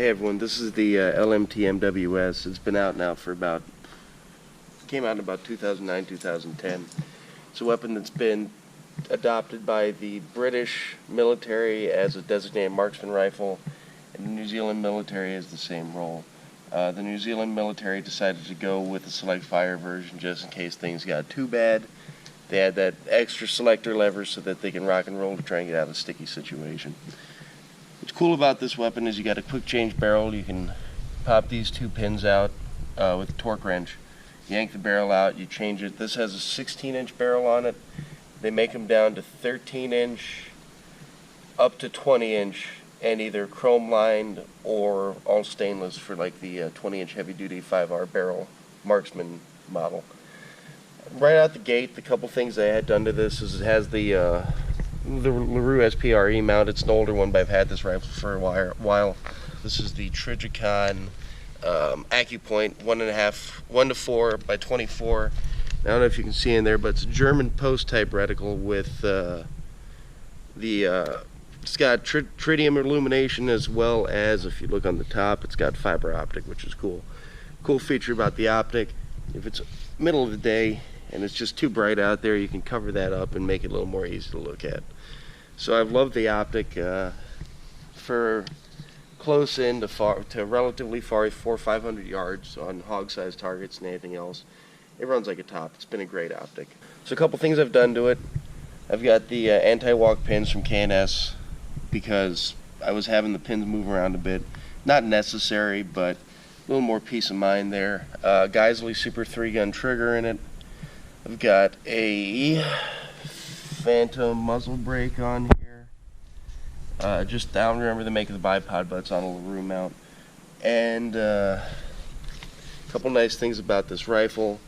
Hey everyone, this is the LMT MWS. It's been out now for came out in about 2009, 2010. It's a weapon that's been adopted by the British military as a designated marksman rifle, and the New Zealand military has the same role. The New Zealand military decided to go with the select fire version just in case things got too bad. They had that extra selector lever so that they can rock and roll to try and get out of a sticky situation. What's cool about this weapon is you got a quick change barrel. You can pop these two pins out with a torque wrench. Yank the barrel out, you change it. This has a 16-inch barrel on it. They make them down to 13-inch, up to 20-inch, and either chrome lined or all stainless for like the 20-inch heavy-duty 5R barrel marksman model. Right out the gate, the couple things I had done to this is it has the LaRue SPRE mount. It's an older one, but I've had this rifle for a while. This is the Triticon AccuPoint 1 to 4 by 24. I don't know if you can see in there, but it's a German post type reticle with it's got tritium illumination, as well as, if you look on the top, it's got fiber optic, which is cool. Cool feature about the optic, if it's middle of the day and it's just too bright out there, you can cover that up and make it a little more easy to look at. So I've loved the optic for close in to relatively far, 400 or 500 yards on hog-sized targets and anything else. It runs like a top. It's been a great optic. So a couple things I've done to it. I've got the anti-walk pins from K&S because I was having the pins move around a bit. Not necessary, but a little more peace of mind there. Geisley Super 3-gun trigger in it. I've got a Phantom muzzle brake on here. I don't remember the make of the bipod, but it's on a LaRue mount. And a couple nice things about this rifle.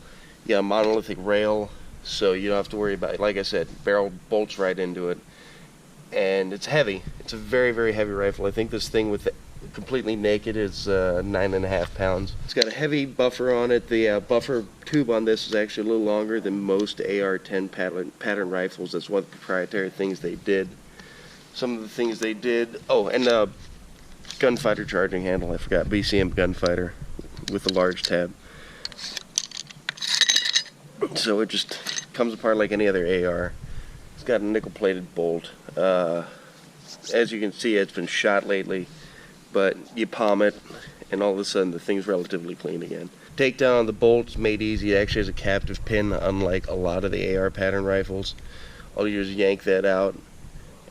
You got a monolithic rail, so you don't have to worry about it. Like I said, barrel bolts right into it. And it's heavy. It's a very, very heavy rifle. I think this thing with completely naked is 9.5 pounds. It's got a heavy buffer on it. The buffer tube on this is actually a little longer than most AR10 pattern rifles. That's one of the proprietary things they did. Some of the things they did, and gunfighter charging handle, I forgot, BCM gunfighter with a large tab. So it just comes apart like any other AR. It's got a nickel plated bolt. As you can see, it's been shot lately, but you palm it and all of a sudden the thing's relatively clean again. Takedown on the bolt's made easy. It actually has a captive pin, unlike a lot of the AR pattern rifles. All you do is yank that out,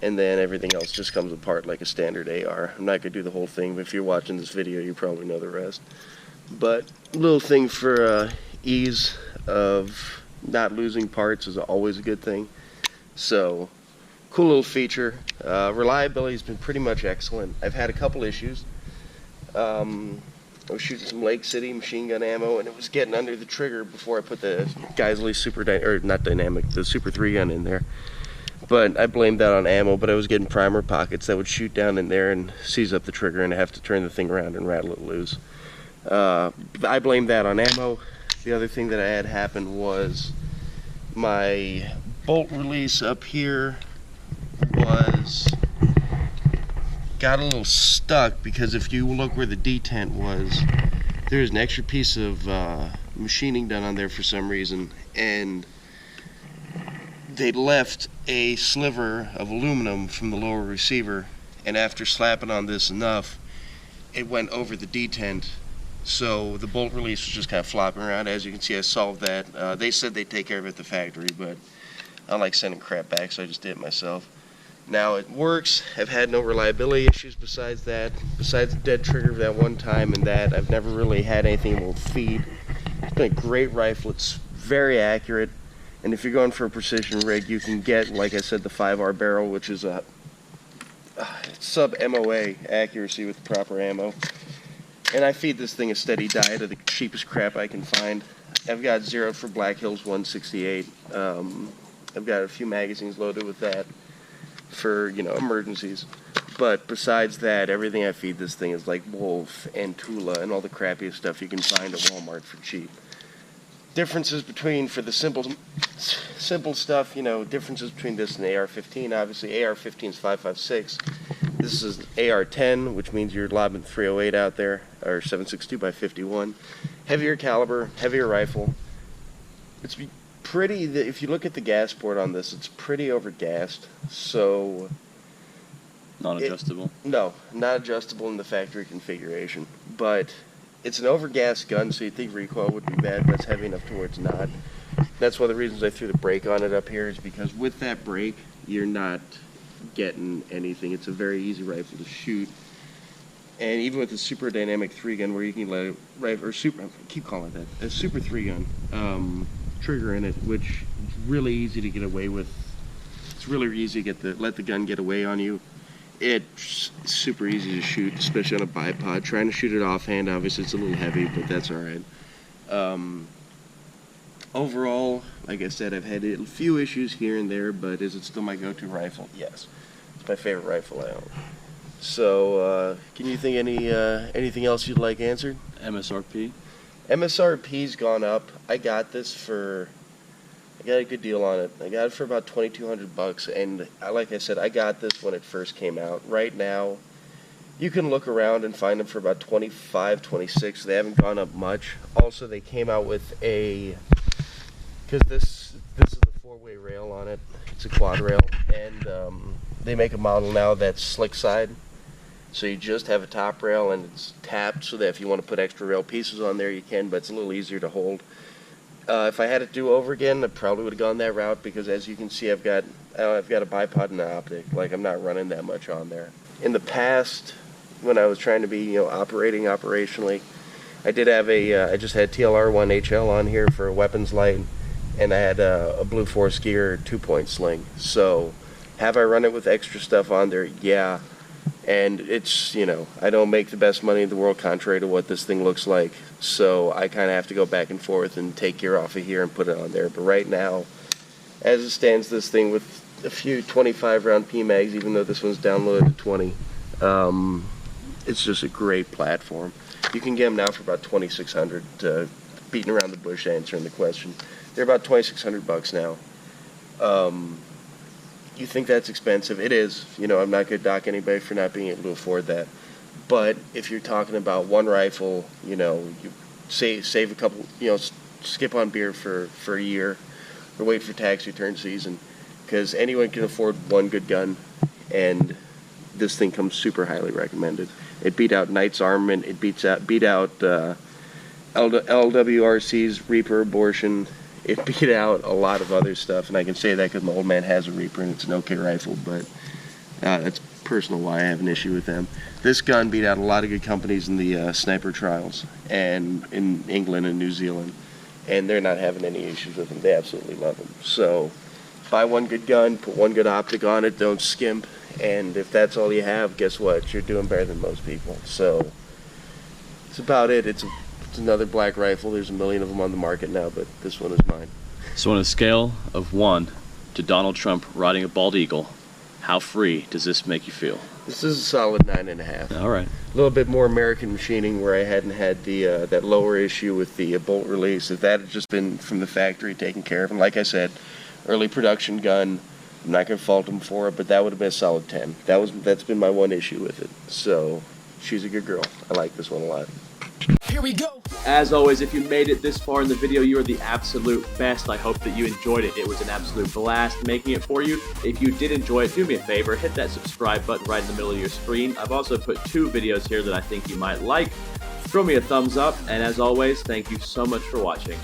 and then everything else just comes apart like a standard AR. I'm not going to do the whole thing, but if you're watching this video, you probably know the rest. But a little thing for ease of not losing parts is always a good thing. So, cool little feature. Reliability has been pretty much excellent. I've had a couple issues. I was shooting some Lake City machine gun ammo, and it was getting under the trigger before I put the Geisley the Super 3 gun in there. But I blamed that on ammo, but I was getting primer pockets that would shoot down in there and seize up the trigger, and I have to turn the thing around and rattle it loose. I blamed that on ammo. The other thing that I had happen was my bolt release up here got a little stuck, because if you look where the detent was, there's an extra piece of machining done on there for some reason, and they left a sliver of aluminum from the lower receiver, and after slapping on this enough, it went over the detent, so the bolt release was just kind of flopping around. As you can see, I solved that. They said they'd take care of it at the factory, but I don't like sending crap back, so I just did it myself. Now it works. I've had no reliability issues besides that. Besides the dead trigger that one time and that, I've never really had anything that will feed. It's been a great rifle. It's very accurate. And if you're going for a precision rig, you can get, like I said, the 5R barrel, which is a sub-MOA accuracy with the proper ammo. And I feed this thing a steady diet of the cheapest crap I can find. I've got zeroed for Black Hills 168. I've got a few magazines loaded with that for, emergencies. But besides that, everything I feed this thing is like Wolf and Tula and all the crappiest stuff you can find at Walmart for cheap. Differences between, for the simple stuff, differences between this and the AR-15. Obviously, AR-15 is 5.56. This This is AR10, which means you're lobbing 308 out there, or 7.62 by 51. Heavier caliber, heavier rifle. It's pretty, if you look at the gas port on this, it's pretty overgassed, so... Not adjustable? No, not adjustable in the factory configuration, but it's an overgassed gun, so you'd think recoil would be bad, but it's heavy enough to where it's not. That's one of the reasons I threw the brake on it up here, is because with that brake, you're not getting anything. It's a very easy rifle to shoot, and even with the super dynamic 3-gun, where you can let it, or super, I keep calling it that, a super 3-gun trigger in it, which is really easy to get away with. It's really easy to let the gun get away on you. It's super easy to shoot, especially on a bipod. Trying to shoot it offhand, obviously it's a little heavy, but that's alright. Overall, like I said, I've had a few issues here and there, but is it still my go-to rifle? Yes. It's my favorite rifle I own. So, can you think anything else you'd like answered? MSRP? MSRP's gone up. I got a good deal on it. I got it for about $2,200, and like I said, I got this when it first came out. Right now, you can look around and find them for about $25, $26. They haven't gone up much. Also, they came out with because this is the 4-way rail on it. It's a quad rail, and they make a model now that's slick side. So you just have a top rail, and it's tapped so that if you want to put extra rail pieces on there, you can, but it's a little easier to hold. If I had it do over again, I probably would have gone that route, because as you can see, I've got a bipod and an optic. Like, I'm not running that much on there. In the past, when I was trying to be, operating operationally, I did have I just had TLR1 HL on here for a weapons light, and I had a Blue Force Gear 2-point sling. So, have I run it with extra stuff on there? Yeah. And it's, I don't make the best money in the world, contrary to what this thing looks like. So I kind of have to go back and forth and take gear off of here and put it on there. But right now, as it stands, this thing with a few 25-round PMags, even though this one's downloaded to 20, it's just a great platform. You can get them now for about $2,600, beating around the bush answering the question. They're about $2,600 now. You think that's expensive? It is. I'm not going to dock anybody for not being able to afford that. But if you're talking about one rifle, you save a couple, skip on beer for a year, or wait for tax return season, because anyone can afford one good gun, and this thing comes super highly recommended. It beat out Knight's Armament. It beat out LWRC's Reaper Abortion. It beat out a lot of other stuff, and I can say that because my old man has a Reaper and it's an okay rifle, but that's personal why I have an issue with them. This gun beat out a lot of good companies in the sniper trials, and in England and New Zealand, and they're not having any issues with them. They absolutely love them. So buy one good gun, put one good optic on it, don't skimp, and if that's all you have, guess what? You're doing better than most people. So that's about it. It's another black rifle. There's a million of them on the market now, but this one is mine. So on a scale of 1 to Donald Trump riding a bald eagle, how free does this make you feel? This is a solid 9.5. All right. A little bit more American machining, where I hadn't had that lower issue with the bolt release. If that had just been from the factory taken care of, and like I said, early production gun, I'm not going to fault them for it, but that would have been a solid 10. That's been my one issue with it. So she's a good girl. I like this one a lot. Here we go. As always, if you made it this far in the video, you are the absolute best. I hope that you enjoyed it. It was an absolute blast making it for you. If you did enjoy it, do me a favor, hit that subscribe button right in the middle of your screen. I've also put 2 videos here that I think you might like. Throw me a thumbs up, and as always, thank you so much for watching.